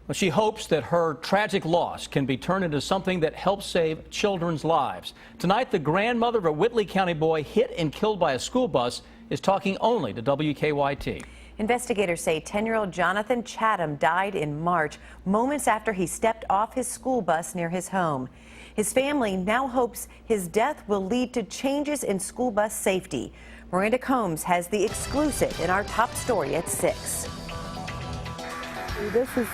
Well, she hopes that her tragic loss can be turned into something that helps save children's lives. Tonight, the grandmother of a Whitley County boy hit and killed by a school bus is talking only to WKYT. Investigators say 10-year-old Jonathan Chatham died in March, moments after he stepped off his school bus near his home. His family now hopes his death will lead to changes in school bus safety. Miranda Combs has the exclusive in our top story at 6. This is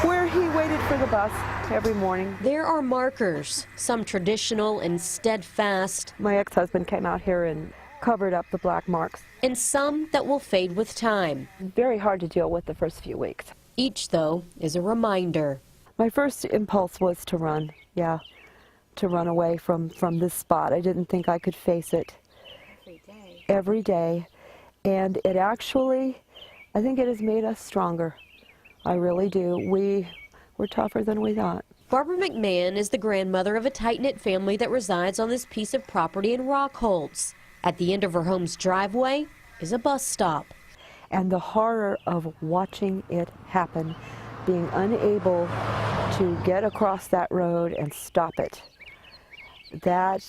where he waited for the bus every morning. There are markers, some traditional and steadfast. My ex-husband came out here and covered up the black marks. And some that will fade with time. Very hard to deal with the first few weeks. Each, though, is a reminder. My first impulse was to run, to run away from this spot. I didn't think I could face it every day. And it actually, I think it has made us stronger. I really do. We're tougher than we thought. Barbara McMahon is the grandmother of a tight-knit family that resides on this piece of property in Rockholds. At the end of her home's driveway is a bus stop. And the horror of watching it happen, being unable to get across that road and stop it, that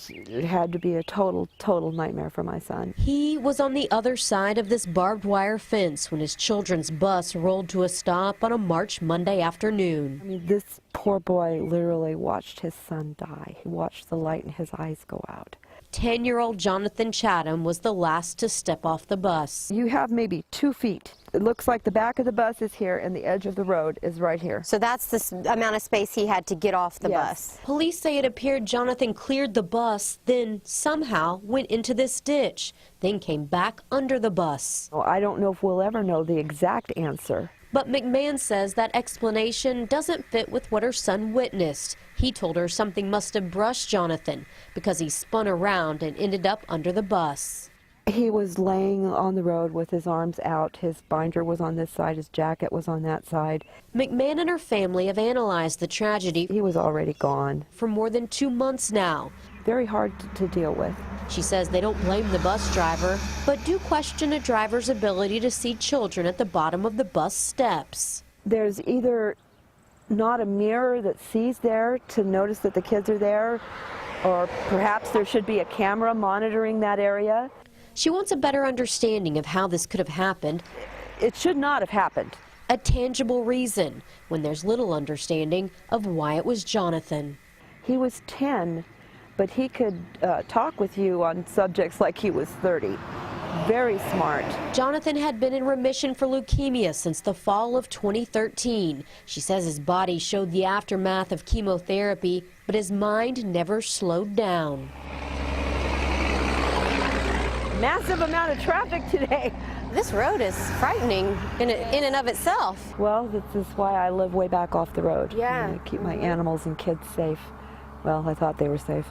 had to be a total nightmare for my son. He was on the other side of this barbed wire fence when his children's bus rolled to a stop on a March Monday afternoon. I mean, this poor boy literally watched his son die. He watched the light in his eyes go out. 10-year-old Jonathan Chatham was the last to step off the bus. You have maybe 2 feet. It looks like the back of the bus is here and the edge of the road is right here. So that's the amount of space he had to get off the bus. Police say it appeared Jonathan cleared the bus, then somehow went into this ditch, then came back under the bus. Well, I don't know if we'll ever know the exact answer. But McMahon says that explanation doesn't fit with what her son witnessed. He told her something must have brushed Jonathan because he spun around and ended up under the bus. He was laying on the road with his arms out. His binder was on this side, his jacket was on that side. McMahon and her family have analyzed the tragedy. He was already gone. For more than 2 months now. Very hard to deal with. She says they don't blame the bus driver, but do question a driver's ability to see children at the bottom of the bus steps. There's either not a mirror that sees there to notice that the kids are there, or perhaps there should be a camera monitoring that area. She wants a better understanding of how this could have happened. It should not have happened. A tangible reason when there's little understanding of why it was Jonathan. He was 10, but he could talk with you on subjects like he was 30. Very smart. Jonathan had been in remission for leukemia since the fall of 2013. She says his body showed the aftermath of chemotherapy, but his mind never slowed down. Massive amount of traffic today. This road is frightening in and of itself. Well, this is why I live way back off the road. Yeah. I keep my animals and kids safe. Well, I thought they were safe.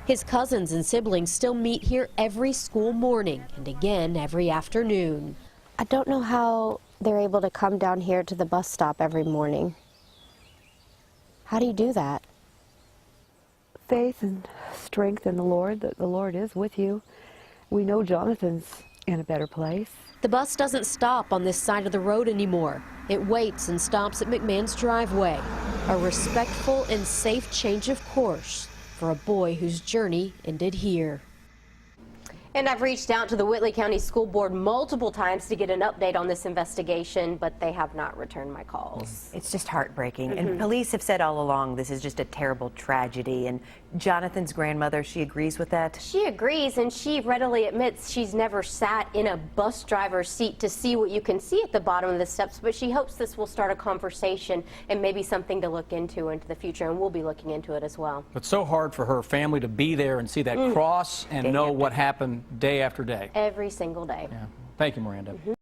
His cousins and siblings still meet here every school morning and again every afternoon. I don't know how they're able to come down here to the bus stop every morning. How do you do that? Faith and strength in the Lord, that the Lord is with you. We know Jonathan's in a better place. The bus doesn't stop on this side of the road anymore. It waits and stops at McMahon's driveway. A respectful and safe change of course for a boy whose journey ended here. And I've reached out to the Whitley County School Board multiple times to get an update on this investigation, but they have not returned my calls. It's just heartbreaking. And police have said all along this is just a terrible tragedy. And Jonathan's grandmother, she agrees with that? She agrees, and she readily admits she's never sat in a bus driver's seat to see what you can see at the bottom of the steps, but she hopes this will start a conversation and maybe something to look into the future, and we'll be looking into it as well. It's so hard for her family to be there and see that cross and know what happened day after day. Every single day. Yeah. Thank you, Miranda.